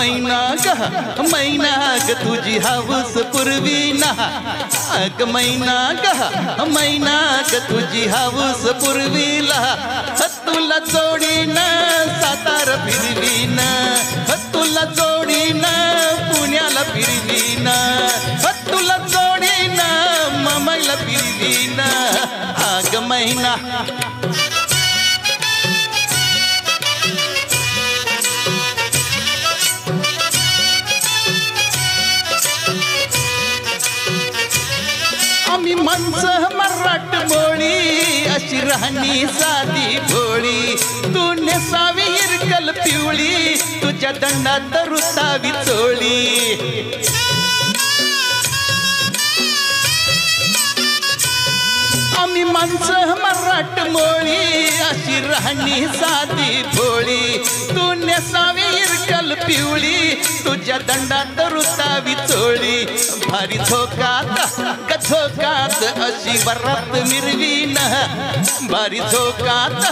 मैना ग तुझी हाऊस पुरवीना अग मैना ग तुझी हाऊस पुरवीला तुला जोडीना सातार फिरवीना तुला जोडीना पुण्याला फिरवीना तुला जोडीना मुंबईला फिरवीना अग मैना आम्ही माणसं मराठ बोळी अशी राहणी साधी भोळी तू नेसावी इरकल पिवळी तुझ्या दंडात रुतावी चोळी आम्ही माणसं मराठ मोळी अशी राहणी साधी भोळी तू नेसावी इरकल पिवळी तुझ्या दंडात रुतावी चोळी भारी झोकात अशी वरात मिरवीन भारी झोकात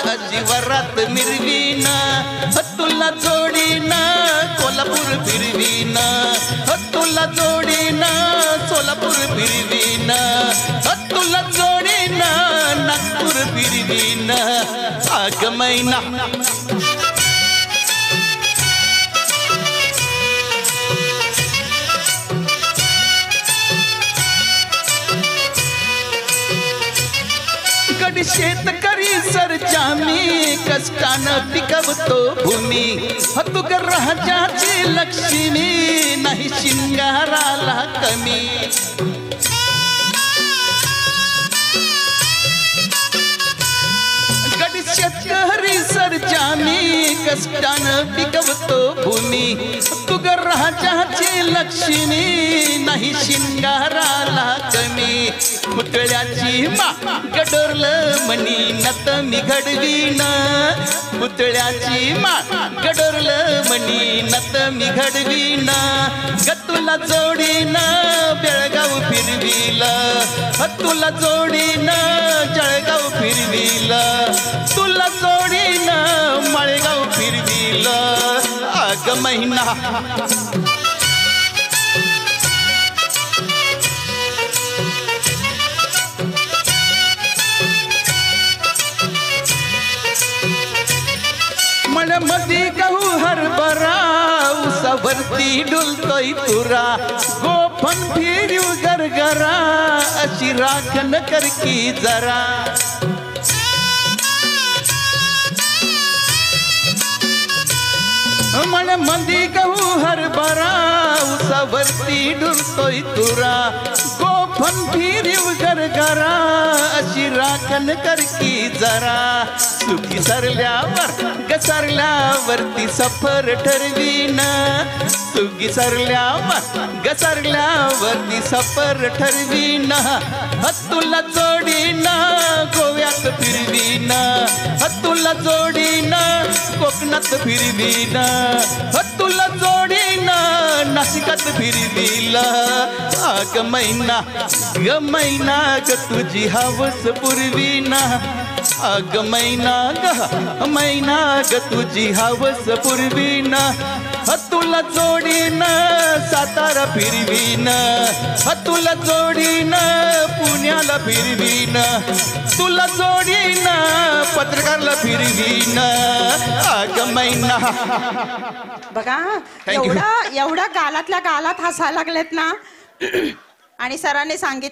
अशी वरात मिरवीन तुला जोडीन कोल्हापूर फिरवीन तुला जोडीन सोलापूर फिरवीन तुला जोडीन नागपूर फिरवीन अग मैना गडी शेतकरी सरजामी कष्टानं पिकवतो भूमी तू ग राजाची लक्ष्मी नाही शिंगाराला कमी गडी शेतकरी सरजामी कष्टानं पिकवतो भूमी तू ग राजाची लक्ष्मी नाही शिंगाराला कमी पुतळ्याची गडोरलं मनी नत मी घडवीन पुतळ्याची गडोरलं मनी नत मी घडवीन तुला जोडीन बेळगाव फिरवील तुला जोडीन जळगाव फिरवील तुला जोडीन माळेगाव फिरवील अग मैना मध्ये गहू हरभरा उसावरती डुलतोय तुरा गोफन फिरू गरगरा अशी राखण कर की जरा मध्ये गहू हरभरा उसावरती डुलतोय तुरा गोफन फिरू गरगरा अशी राखण कर की जरा सुखी सरल्यावरती सफर ठरवीन सुखी सरल्यावरती सफर ठरवीन तुला जोडीन गोव्यात फिरवीन तुला जोडीन कोकणात फिरवीन तुला जोडीन नाशिकात फिरवील अग मैना ग तुझी हावस पुरवीन अग मैना ग तुझी हावस पुरवीन तुला जोडीन सातारा फिरवीन तुला जोडीन पुण्याला फिरवीन तुला जोडीन पत्रकारला फिरवीन अग मैना बघा एवढा गालातल्या गालात हसायला लागलेत ना आणि सरांनी सांगितलं